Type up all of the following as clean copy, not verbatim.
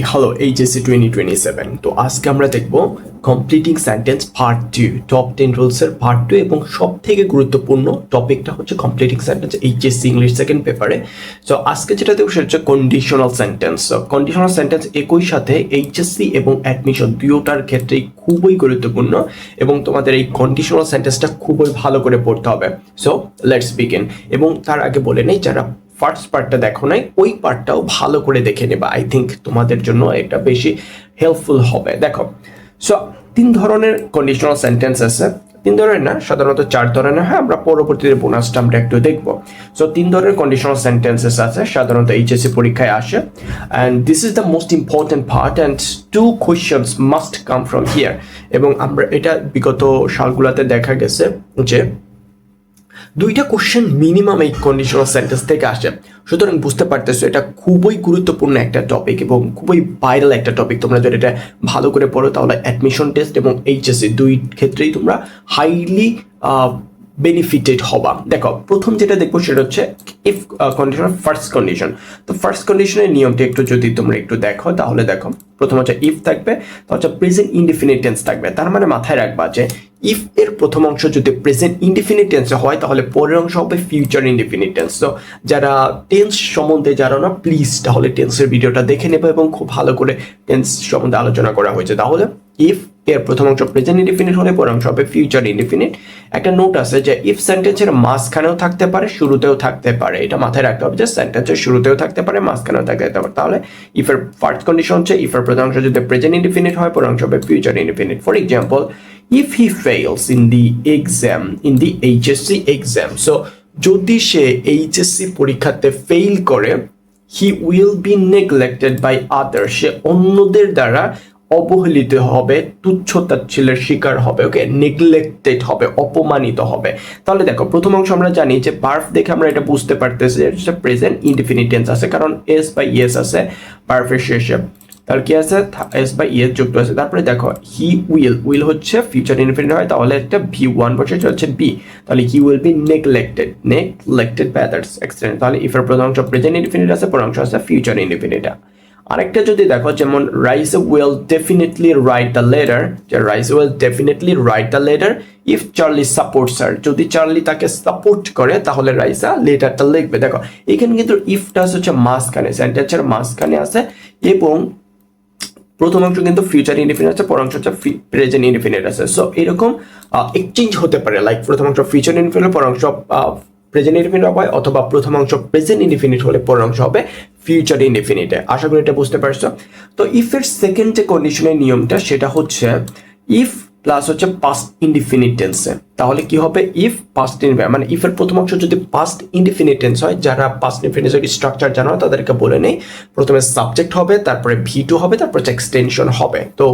Hello HSC 2027। তো আজকে আমরা দেখব কমপ্লিটিং সেন্টেন্স পার্ট 2 টপ 10 রুলসের পার্ট 2 এবং সবথেকে গুরুত্বপূর্ণ টপিকটা হচ্ছে completing sentence HSC English second পেপারে। সো আজকে যেটা দেখব সেটা হচ্ছে কন্ডিশনাল সেন্টেন্স। কন্ডিশনাল সেন্টেন্স একই সাথে এইচএসসি এবং অ্যাডমিশন দুটোটার ক্ষেত্রেই খুবই গুরুত্বপূর্ণ এবং তোমাদের এই কন্ডিশনাল সেন্টেন্সটা খুবই ভালো করে পড়তে হবে। So let's begin. এবং তার আগে বলে নেই, যারা ফার্স্ট পার্টটা দেখো নাই ওই পার্টটাও ভালো করে দেখে নেবা। আই থিঙ্ক তোমাদের জন্য এটা বেশি হেল্পফুল হবে। দেখো, সো 3 ধরনের কন্ডিশনাল সেন্টেন্স আছে। 3 ধরনের না, সাধারণত 4 ধরনের হয়। আমরা পরবর্তীতে বোনাসটা আমরা একটু দেখবো। সো 3 ধরনের কন্ডিশনাল সেন্টেন্সেস আছে, সাধারণত এইচএসসি পরীক্ষায় আসে। And this is the most important part and 2 questions must come from here. এবং আমরা এটা বিগত সালগুলোতে দেখা গেছে যে 2টা কোশ্চেন মিনিমাম এই কন্ডিশনাল সেন্টেন্স থেকে আসে। সুতরাং বুঝতে পারতেছো এটা খুবই গুরুত্বপূর্ণ একটা টপিক এবং খুবই ভাইরাল একটা টপিক। তোমরা যদি এটা ভালো করে পড়ো তাহলে অ্যাডমিশন টেস্ট এবং এইচএসসি দুই ক্ষেত্রেই তোমরা হাইলি বেনিফিটেড হবা। দেখো, প্রথম যেটা দেখবো সেটা হচ্ছে ইফ কন্ডিশন, ফার্স্ট কন্ডিশন। তো ফার্স্ট কন্ডিশনের নিয়মটা একটু যদি তোমরা একটু দেখো তাহলে দেখো, প্রথম হচ্ছে ইফ থাকবে, তো হচ্ছে প্রেজেন্ট ইনডিফিনিট টেন্স থাকবে। তার মানে মাথায় রাখবা যে ইফ এর প্রথম অংশ যদি প্রেজেন্ট ইনডিফিনিট টেন্সে হয় তাহলে পরের অংশ হবে ফিউচার ইনডিফিনিট টেন্স। তো যারা টেন্স সম্বন্ধে জানো না, প্লিজ তাহলে টেন্সের ভিডিওটা দেখে নেবে এবং খুব ভালো করে টেন্স সম্বন্ধে আলোচনা করা হয়েছে। তাহলে ইফ এর প্রথম অংশ প্রেজেন্ট ইনডিফিনিট হলে পরের অংশ হবে ফিউচার ইনডিফিনিট। একটা নোট আছে যে ইফ সেন্টেন্সের মাঝখানেও থাকতে পারে, শুরুতেও থাকতে পারে। এটা মাথায় রাখতে হবে যে সেন্টেন্সের শুরুতেও থাকতে পারে, মাঝখানেও থাকতে পারে। তাহলে ইফ এর ফার্স্ট কন্ডিশন হচ্ছে ইফ এর প্রথম অংশ যদি প্রেজেন্ট ইনডিফিনিট হয়, পরের অংশ হবে future indefinite. For example, if he fails in the exam, in the HSC exam, so যদি সে এইচএসসি পরীক্ষাতে ফেল করে, he will be neglected by others, সে অন্যদের দ্বারা অবহেলিত হবে, তুচ্ছ-তাচ্ছিল্যের শিকার হবে। ওকে, নেগলেক্টেড হবে, অপমানিত হবে। তাহলে দেখো, প্রথম অংশ আমরা জানি যে ভার্ব দেখে আমরা এটা বুঝতে পারতেছি যে প্রেজেন্ট ইনডিফিনিট টেন্স আছে, কারণ এস বা ইয়েস আছে ভার্বের শেষে। তাহলে কি আছে, এস বা ইয়েস যুক্ত আছে। তারপরে দেখো হি উইল হচ্ছে ফিউচার ইনডিফিনিট হয়, তাহলে একটা V1 বসে হচ্ছে বি। তাহলে he will be neglected by others extend. তাহলে ইফের প্রথম অংশ প্রেজেন্ট ইনডিফিনিট আছে, পরের অংশ আছে ফিউচার ইনডিফিনিট। আরেকটা যদি দেখো, যেমন Raisa will definitely write the letter, যে Raisa will definitely write the letter if Charlie supports her, যদি চার্লি তাকে সাপোর্ট করে তাহলে রাইসা লেটারটা লিখবে। দেখো এখানে কিন্তু ইফটা হচ্ছে মাঝখানে, সেন্টেন্সের মাঝখানে আছে এবং প্রথম অংশ কিন্তু ফিউচার ইনডিফিনিট আছে, পরের অংশ হচ্ছে প্রেজেন্ট ইনডিফিনিট আছে। সো এরকম এক্সচেঞ্জ হতে পারে, লাইক প্রথম অংশ ফিউচার ইনডিফিনিট, পরের অংশ প্রেজেন্ট ইনডিফিনিট হবে, অথবা প্রথম অংশ প্রেজেন্ট ইনডিফিনিট হলে পরের অংশ হবে ফিউচার ইনডিফিনিটে। আশা করি এটা বুঝতে পারছো। তো ইফ এর সেকেন্ড যে কন্ডিশনের নিয়মটা সেটা হচ্ছে ইফ প্লাস হচ্ছে পাস্ট ইনডিফিনিট টেন্সে। তাহলে কি হবে, ইফ পাস্ট ইনডিফিনিট মানে ইফের প্রথম অংশ যদি পাস্ট ইনডিফিনিট টেন্স হয়, যারা পাস্ট ইনডিফিনিটের স্ট্রাকচার জানো তাদেরকে বলে নেই, প্রথমে সাবজেক্ট হবে, তারপরে V2 হবে, তারপরে এক্সটেনশন হবে। তো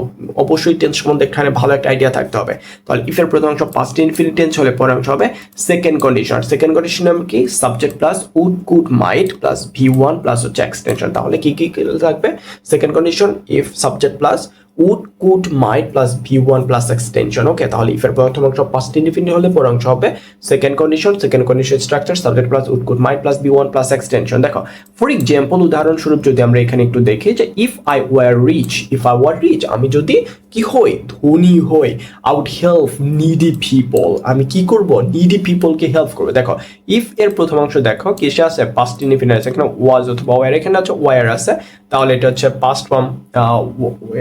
অবশ্যই টেন্স সম্বন্ধে এখানে ভালো একটা আইডিয়া থাকতে হবে। তাহলে ইফের প্রথম অংশ পাস্ট ইনডিফিনিট টেন্স হলে পরের অংশ হবে সেকেন্ড কন্ডিশন। সেকেন্ড কন্ডিশন নাম কি, subject plus would could might plus V1 plus হচ্ছে এক্সটেনশন। তাহলে কি কি থাকবে, second condition if subject plus would could might plus V1 plus extension। Okay, তাহলে ইফের প্রথম অংশ পাস্ট ইনডিফিনিট হলে পরের অংশ হবে second condition structure subject plus would could might plus V1 plus extension। দেখো ফর এক্সাম্পল, উদাহরণস্বরূপ যদি আমরা এখানে একটু দেখি যে ইফ আই ওয়ার রিচ, আমি যদি কি হই, ধনী হই, I would help needy people, আমি কি করব, নিডি পিপলকে হেল্প করবো। দেখো ইফ এর প্রথম অংশ দেখো কিসে আছে, পাস্ট ইনডিফিনিট আছে, এখানে ওয়াজ অথবা ওয়ার, এখানে আছে ওয়ার আছে, তাহলে এটা হচ্ছে পাস্ট ফর্ম,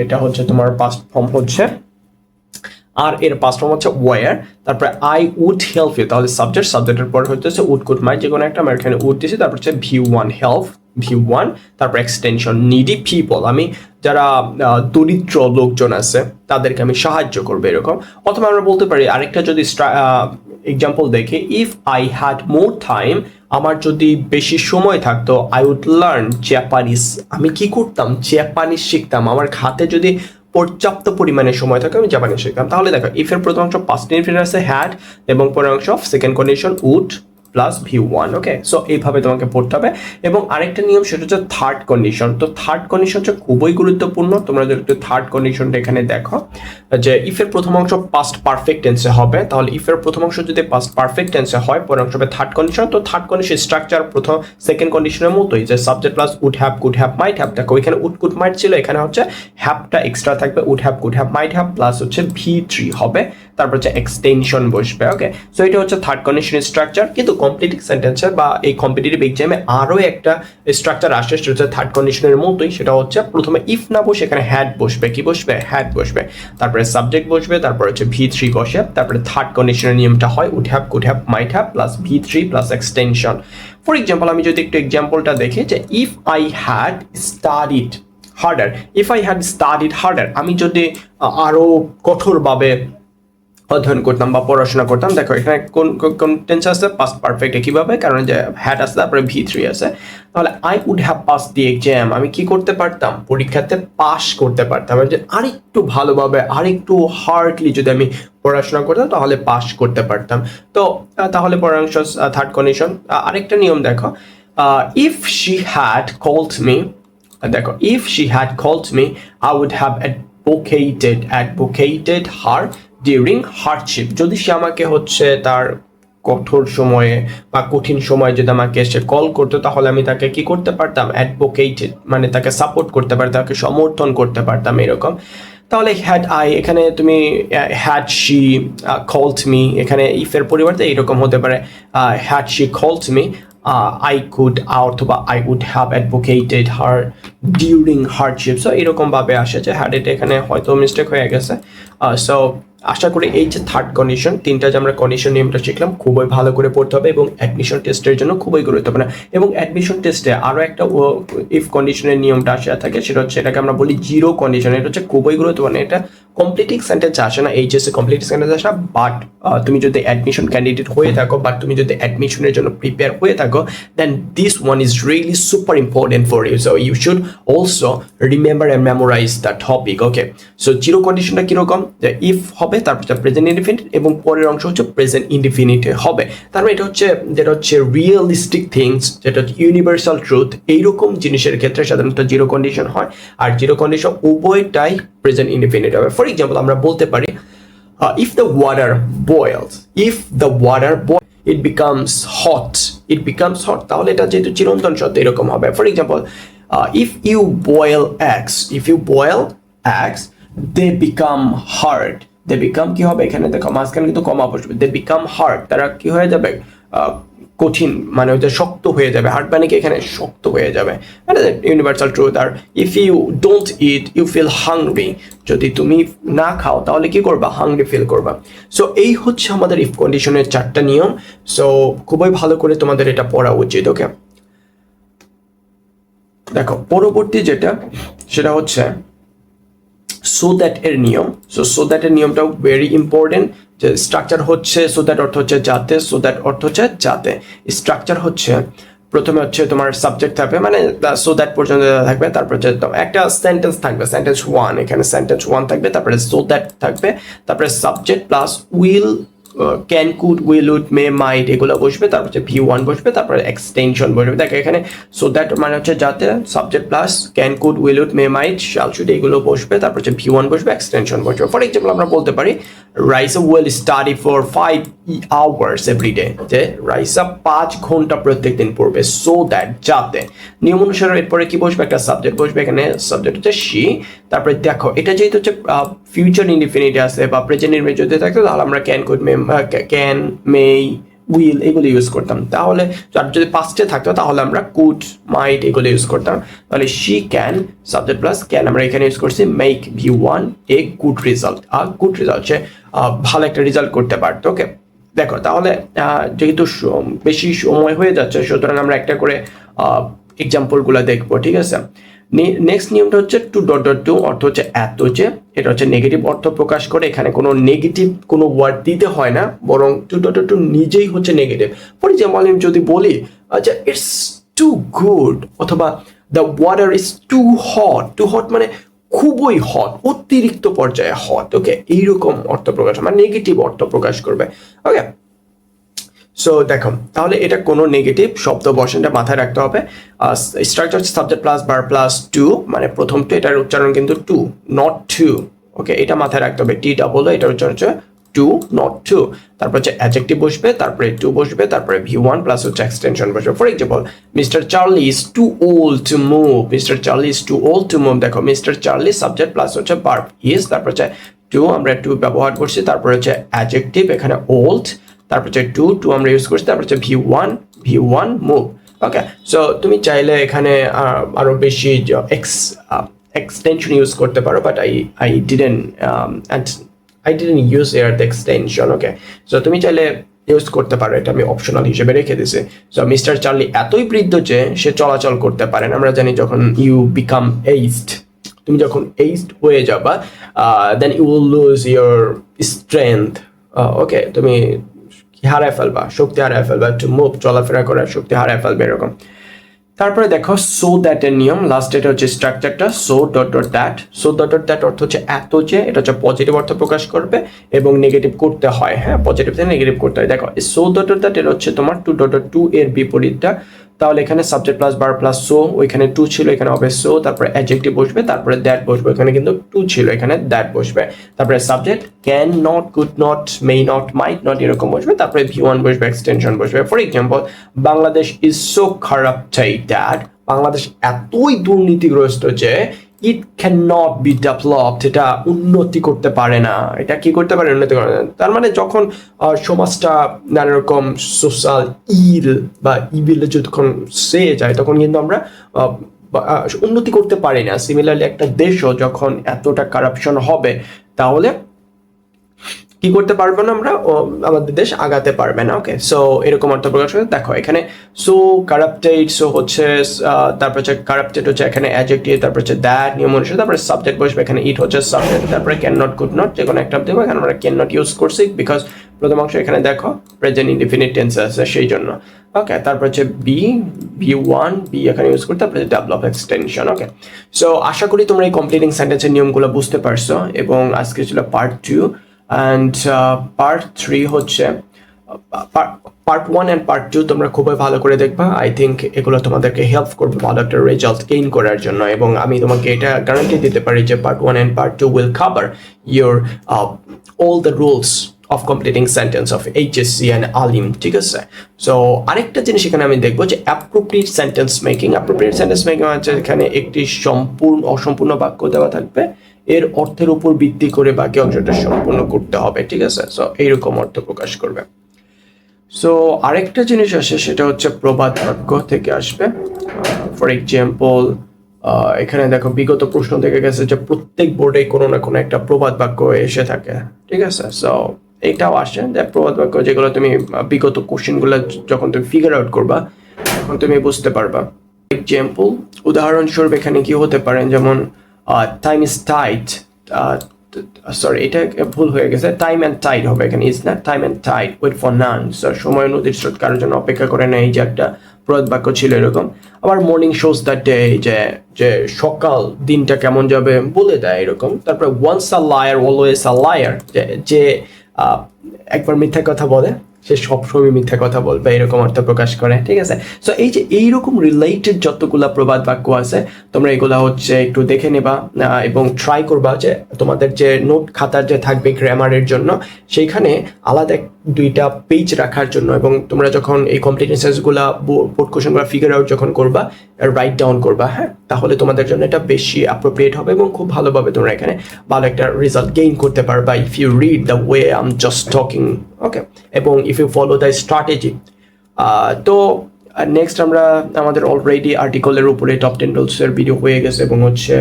এটা হচ্ছে তোমার পাস্ট ফর্ম হচ্ছে, আর এর পাস্ট ফর্ম হচ্ছে ওয়ার। তারপরে আই উড হেল্প ইউ, তাহলে সাবজেক্টের পর হচ্ছে উড কুড মাইট, যে কোনো একটা আমরা এখানে উড দিয়েছি, তারপর হচ্ছে V1 হেল্প, V1, তারপর এক্সটেনশন নিডি পিপল, আমি যারা দরিদ্র লোকজন আছে তাদেরকে আমি সাহায্য করবো এরকম। অথবা আমরা বলতে পারি আরেকটা যদি এক্সাম্পল দেখি, if I had more time, আমার যদি বেশি সময় থাকতো, আই উড লার্ন জাপানিজ, আমি কি করতাম, জাপানিজ শিখতাম, আমার হাতে যদি পর্যাপ্ত পরিমাণে সময় থাকে আমি জাপানিজ শিখতাম। তাহলে দেখো ইফের প্রথম অংশ পাস্ট ইনডিফিনিট আছে হ্যাড এবং পরের অংশ second condition would plus V1 okay. So এইভাবে তোমাকে পড়তে হবে। এবং আরেকটা নিয়ম সেটা হচ্ছে থার্ড কন্ডিশন। তো থার্ড কন্ডিশন হচ্ছে খুবই গুরুত্বপূর্ণ। তোমরা যদি একটু থার্ড কন্ডিশনটা এখানে দেখো যে ইফের প্রথম অংশ পাস্ট পারফেক্ট টেন্সে হবে, তাহলে ইফের প্রথম অংশ যদি পাস্ট পারফেক্ট টেন্সে হয় পরের অংশ হবে থার্ড কন্ডিশন। তো থার্ড কন্ডিশন স্ট্রাকচার প্রথম সেকেন্ড কন্ডিশনের মতোই, যে subject plus would have, could have, might have. দেখো এখানে উড কুড মাইট ছিল, এখানে হচ্ছে হ্যাভটা এক্সট্রা থাকবে, would have, could have, might have plus হচ্ছে V3 হবে, তারপর হচ্ছে এক্সটেনশন বসবে ওকে। সো এটা হচ্ছে থার্ড কন্ডিশন স্ট্রাকচার। কিন্তু কমপ্লিটিং সেন্টেন্সের বা এই কম্পিটিটিভ এক্সামে আরও একটা স্ট্রাকচার আসে, সেটা হচ্ছে থার্ড কন্ডিশনের মতোই। সেটা হচ্ছে প্রথমে ইফ না বসে এখানে হ্যাড বসবে, কি বসবে, হ্যাড বসবে, তারপরে সাবজেক্ট বসবে, তারপর হচ্ছে V3 বসে, তারপরে থার্ড কন্ডিশনের নিয়মটা হয় would have, could have, might have plus V3 plus extension. For example আমি যদি একটু এক্সাম্পলটা দেখি যে if I had studied harder, if I had studied harder, আমি যদি আরো কঠোরভাবে অধ্যয়ন করতাম বা পড়াশোনা করতাম। দেখো এখানে কোন টেন্স আছে, পাস্ট পারফেক্ট কিভাবে, কারণ যে হ্যাড আছে তারপরে V3 আছে। তাহলে I would have pass the exam, আমি কি করতে পারতাম, পরীক্ষাতে পাস করতে পারতাম। যে আরেকটু ভালোভাবে আরেকটু হার্ডলি যদি আমি পড়াশোনা করতাম তাহলে পাস করতে পারতাম। তো তাহলে পরের অংশ থার্ড কন্ডিশন। আরেকটা নিয়ম দেখো, if she had called me, দেখো if she had called me I would have advocated her during hardship. যদি সে আমাকে হচ্ছে তার কঠোর সময়ে বা কঠিন সময়ে যদি আমাকে সে কল করতো তাহলে আমি তাকে কি করতে পারতাম, অ্যাডভোকেটেড মানে তাকে সাপোর্ট করতে পারতাম, তাকে সমর্থন করতে পারতাম এরকম। তাহলে হ্যাড আই, এখানে তুমি হ্যাড শি কলড মি, এখানে ইফের পরিবর্তে এইরকম হতে পারে had she called me I could অথবা I would have advocated her during hardship। So এরকম ভাবে আসে যে হ্যাড, এটা এখানে হয়তো মিস্টেক হয়ে গেছে। সো আশা করি এই যে থার্ড কন্ডিশন, তিনটা যে আমরা কন্ডিশন নিয়মটা শিখলাম খুবই ভালো করে পড়তে হবে এবং অ্যাডমিশন টেস্টের জন্য খুবই গুরুত্বপূর্ণ। এবং অ্যাডমিশন টেস্টে আরও একটা ইফ কন্ডিশনের নিয়মটা আসে থাকে, সেটা হচ্ছে এটাকে আমরা বলি জিরো কন্ডিশন। এটা হচ্ছে খুবই গুরুত্বপূর্ণ। এটা কমপ্লিটিং সেন্টেন্স আসে না, এইচএসএ কমপ্লিটিং সেন্টেন্স আসে না, বাট তুমি যদি অ্যাডমিশন ক্যান্ডিডেট হয়ে থাকো বা তুমি যদি অ্যাডমিশনের জন্য প্রিপেয়ার হয়ে থাকো, then this one is really super important for you. So you should also remember and memorize the topic okay. So zero কন্ডিশনটা কিরকম, যে ইফ হবে তারপর প্রেজেন্ট ইনডিফিনিট এবং পরের অংশ হচ্ছে প্রেজেন্ট ইনডিফিনিট হবে। তার মানে এটা হচ্ছে যেটা হচ্ছে রিয়েলিস্টিক থিংস, যেটা হচ্ছে ইউনিভার্সাল ট্রুথ, এইরকম জিনিসের ক্ষেত্রে সাধারণত জিরো কন্ডিশন হয়। আর জিরো কন্ডিশন উভয়টাই প্রেজেন্ট ইনডিফিনিট হবে। ফর এক্সাম্পল আমরা বলতে পারি if the water boils, if the water boils it becomes hot, it becomes hot, তাহলে এটা যেহেতু চিরন্তন সত্য এরকম হবে। For example if you boil eggs, if you boil eggs they become hard, they become কি হবে, এখানে দেখো মাঝখানে কিন্তু কমা বসবে, they become hard, তারা কি হয়ে যাবে, কঠিন মানে হচ্ছে শক্ত হয়ে যাবে, হার্ড মানে কি এখানে শক্ত হয়ে যাবে, মানে ইউনিভার্সাল ট্রুথ। আর if you don't eat you feel hungry, যদি তুমি না খাও তাহলে কি করবা, হাংরি ফিল করবা। সো এই হচ্ছে আমাদের ইফ কন্ডিশনের চারটা নিয়ম। সো খুবই ভালো করে তোমাদের এটা পড়া উচিত ওকে। দেখো পরবর্তী যেটা সেটা হচ্ছে সো দ্যাট এর নিয়ম। সো দ্যাট এর নিয়মটাও ভেরি ইম্পর্টেন্ট। যে স্ট্রাকচার হচ্ছে সো দ্যাট অর্থ হচ্ছে যাতে, সো দ্যাট অর্থ হচ্ছে যাতে। স্ট্রাকচার হচ্ছে প্রথমে হচ্ছে তোমার সাবজেক্ট থাকবে, মানে সো দ্যাট পর্যন্ত থাকবে, তারপর হচ্ছে একটা সেন্টেন্স থাকবে, সেন্টেন্স ওয়ান, এখানে সেন্টেন্স ওয়ান থাকবে, তারপরে সো দ্যাট থাকবে, তারপরে subject plus will, can, could, will, would, may, might এগুলো বসবে, তারপর হচ্ছে V1 বসবে, তারপরে এক্সটেনশন বসবে। দেখো এখানে সো দ্যাট মানে হচ্ছে যাতে, subject plus can, could, will, would, may, might, shall, should এগুলো বসবে, তারপর হচ্ছে V1 বসবে, এক্সটেনশন বসবে। ফর এক্সাম্পল আমরা বলতে পারি Raisa will study for 5 hours every day, যে রাইসা 5 ঘন্টা প্রত্যেক দিন পড়বে। সো দ্যাট যাতে, নিয়ম অনুসারে এরপরে কি বসবে, একটা সাবজেক্ট বসবে, এখানে সাবজেক্ট হচ্ছে শি। তারপরে দেখো এটা যেহেতু হচ্ছে ফিউচার ইনডিফিনিট আছে বা প্রেজেন্ট ইনডিফিনিট যদি থাকতো তাহলে আমরা can, could, May, can, May, will এগুলো ইউজ করতাম। তাহলে যদি পাস্টে থাকতো তাহলে আমরা কুড, মাইট এগুলো ইউজ করতাম। তাহলে she can, subject plus can আমরা এখানে ইউজ করছি, মেক V1 এ গুড রেজাল্ট, আর গুড রেজাল্ট সে ভালো একটা রেজাল্ট করতে পারতো ওকে। দেখো তাহলে যেহেতু বেশি সময় হয়ে যাচ্ছে সুতরাং আমরা একটা করে এক্সাম্পলগুলো দেখবো, ঠিক আছে। নেক্সট নিয়মটা হচ্ছে টু ডট ডট টু, অর্থ হচ্ছে এত যে, এটা হচ্ছে নেগেটিভ অর্থ প্রকাশ করে, এখানে কোনো নেগেটিভ কোনো ওয়ার্ড দিতে হয় না, বরং টু ডট ডট টু নিজেই হচ্ছে নেগেটিভ। ফর এক্সাম্পল আমি যদি বলি আচ্ছা ইটস টু গুড, অথবা the water is too hot, too hot মানে খুবই হট, অতিরিক্ত পর্যায়ে হট ওকে, এইরকম অর্থ প্রকাশ মানে নেগেটিভ অর্থ প্রকাশ করবে ওকে। সো দেখো তাহলে এটা কোনো নেগেটিভ শব্দ বসেনটা মাথায় রাখতে হবে। স্ট্রাকচার সাবজেক্ট প্লাস বার প্লাস টু, মানে প্রথম টু, এটার উচ্চারণ কিন্তু টু, নট টু। ওকে, এটা মাথায় রাখতে হবে, টি ডাবল এটার উচ্চারণ হচ্ছে টু, নট টু। তারপর হচ্ছে অ্যাডজেক্টিভ বসবে, তারপরে টু বসবে, তারপরে V1 প্লাস হচ্ছে এক্সটেনশন বসবে। For example, Mister Charlie is too old to move. Mister Charlie is too old to move. দেখো মিস্টার চার্লি সাবজেক্ট প্লাস হচ্ছে ভার্ব ইজ, তারপর হচ্ছে টু, আমরা টু ব্যবহার করছি, তারপর হচ্ছে অ্যাডজেক্টিভ এখানে ওল্ড, তারপর হচ্ছে টু আমরা ইউজ করছি, তারপর হচ্ছে V1 মুভ। ওকে, সো তুমি চাইলে এখানে আরো বেশি এক্সটেনশন ইউজ করতে পারো, but I didn't use here the extension. Okay, so তুমি চাইলে ইউজ করতে পারো, এটা আমি অপশনাল হিসেবে রেখে দিছি। সো মিস্টার চার্লি এতই বৃদ্ধ যে সে চলাচল করতে পারে না। আমরা জানি যখন ইউ বিকাম এইজড, তুমি যখন এইজড হয়ে যাবা, then you will lose your strength. Okay, তুমি হারায় ফেলবা, শক্তি হারায় ফেলবা, টু মুভ চলাফেরা করার শক্তি হারায় ফেলবে এরকম। তারপরে দেখো সো দ্যাট এর নিয়ম, লাস্ট এটা হচ্ছে স্ট্রাকচারটা so dot dot that. So dot dot that অর্থ হচ্ছে এত যে, এটা হচ্ছে পজিটিভ অর্থ প্রকাশ করবে এবং নেগেটিভ করতে হয়। হ্যাঁ, পজিটিভ থেকে নেগেটিভ করতে হয়। দেখো সো ডট ডট দ্যাট এটা হচ্ছে তোমার টু ডট ডট টু এর বিপরীতটা। তাহলে এখানে সাবজেক্ট প্লাস বার প্লাস সো, ওইখানে টু ছিল, এখানে হবে সো, তারপরে অ্যাডজেক্টিভ বসবে, তারপরে দ্যাট বসবে, এখানে কিন্তু টু ছিল, এখানে দ্যাট বসবে, তারপরে subject can not, could not, may not, might not এরকম বসবে, তারপরে V1 বসবে, এক্সটেনশন বসবে। For example, Bangladesh is so corrupted, Bangladesh এতই দুর্নীতিগ্রস্ত যে it can not be developed, এটা উন্নতি করতে পারে না। এটা কি করতে পারে? উন্নতি করে না। তার মানে যখন সমাজটা নানা রকম সোশ্যাল বা ইভিলে যখন সে যায়, তখন কিন্তু আমরা উন্নতি করতে পারি না। সিমিলারলি একটা দেশও যখন এতটা কারাপশন হবে, তাহলে কি করতে পারবো না আমরা, আমাদের দেশ আগাতে পারবে না। ওকে, সো এরকম অর্থ প্রকাশ করে। দেখো এখানে সো কারাপ্টেড, সো হচ্ছে তারপর হচ্ছে কারাপ্টেড হচ্ছে এখানে অ্যাডজেক্টিভ, তারপর হচ্ছে দ্যাট নিয়ম অনুসারে, তারপরে সাবজেক্ট বসবে, এখানে ইট হচ্ছে সাবজেক্ট, তারপরে ক্যান নট, কুড নট যে কোনো একটা দেবো। এখানে আমরা ক্যান নট ইউজ করছি বিকজ প্রথম অংশ এখানে দেখো প্রেজেন্ট ইনডিফিনিট টেন্স আছে সেই জন্য। ওকে, তারপর হচ্ছে V1 এখানে ইউজ করতে, তারপরে ডেভেলপ এক্সটেনশন। ওকে, সো আশা করি তোমরা এই কমপ্লিটিং সেন্টেন্সের নিয়মগুলো বুঝতে পারছো, এবং আজকে ছিল পার্ট 2 অ্যান্ড পার্ট 3 হচ্ছে পার্ট 1 অ্যান্ড পার্ট 2 তোমরা খুবই ভালো করে দেখবা। আই থিঙ্ক এগুলো তোমাদেরকে হেল্প করবে ভালো একটা রেজাল্ট গেইন করার জন্য, এবং আমি তোমাকে এটা গ্যারান্টি দিতে পারি যে part 1 and part 2 will cover your all the rules of completing sentence of HSC and Alim. ঠিক আছে, সো আরেকটা জিনিস এখানে আমি দেখবো যে appropriate sentence making. Appropriate sentence making হচ্ছে এখানে একটি অসম্পূর্ণ বাক্য দেওয়া থাকবে, এর অর্থের উপর ভিত্তি করে বাকি অংশটা সম্পূর্ণ করতে হবে। ঠিক আছে, সো এইরকম অর্থ প্রকাশ করবে। সো আরেকটা জিনিস আসে, সেটা হচ্ছে প্রবাদ বাক্য থেকে আসবে। ফর এক্সাম্পল, এখানে দেখো বিগত প্রশ্ন থেকে গেছে যে প্রত্যেক বোর্ডে কোনো না কোনো একটা প্রবাদ বাক্য এসে থাকে। ঠিক আছে, সো এটাও আসে যে প্রবাদ বাক্য, যেগুলো তুমি বিগত কোশ্চেনগুলো যখন তুমি ফিগার আউট করবা তখন তুমি বুঝতে পারবা। এক্সাম্পল, উদাহরণস্বরূপ এখানে কি হতে পারে, যেমন টাইম ইজ টাইট, সরি এটা ভুল হয়ে গেছে, টাইম অ্যান্ড টাইড হবে এখানে, ইজ না, time and tide wait for none. সময় নদীর স্রোত কারোর জন্য অপেক্ষা করে না, এই যে একটা প্রবাদ বাক্য ছিল এরকম। আবার মর্নিং শোজ দ্য ডে, যে সকাল দিনটা কেমন যাবে বলে দেয় এরকম। তারপরে once a liar always a liar, যে একবার মিথ্যা কথা বলে সে সবসময় মিথ্যা কথা বলবে, এরকম অর্থ প্রকাশ করে। ঠিক আছে, সো এই যে এইরকম রিলেটেড যতগুলা প্রবাদ বাক্য আছে, তোমরা এগুলা হচ্ছে একটু দেখে নেবা এবং ট্রাই করবা যে তোমাদের যে নোট খাতার যে থাকবে গ্রামারের জন্য, সেইখানে আলাদা 2টা পেজ রাখার জন্য, এবং তোমরা যখন এই কম্পিটেন্সেসগুলা বোর্ড কোশ্চেনগুলো ফিগার আউট যখন করবা, রাইট ডাউন করবা। হ্যাঁ, তাহলে তোমাদের জন্য এটা বেশি অ্যাপ্রোপ্রিয়েট হবে এবং খুব ভালোভাবে তোমরা এখানে ভালো একটা রেজাল্ট গেইন করতে পারবা if you read the way I am just talking. Okay, এবং if you follow the strategy. তো নেক্সট আমরা আমাদের অলরেডি আর্টিকেলের উপরে টপ 10 রুলসের ভিডিও হয়ে গেছে, এবং হচ্ছে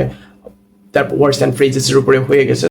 তারপর ওয়ার্ডস অ্যান্ড ফ্রেজেসের উপরে হয়ে গেছে।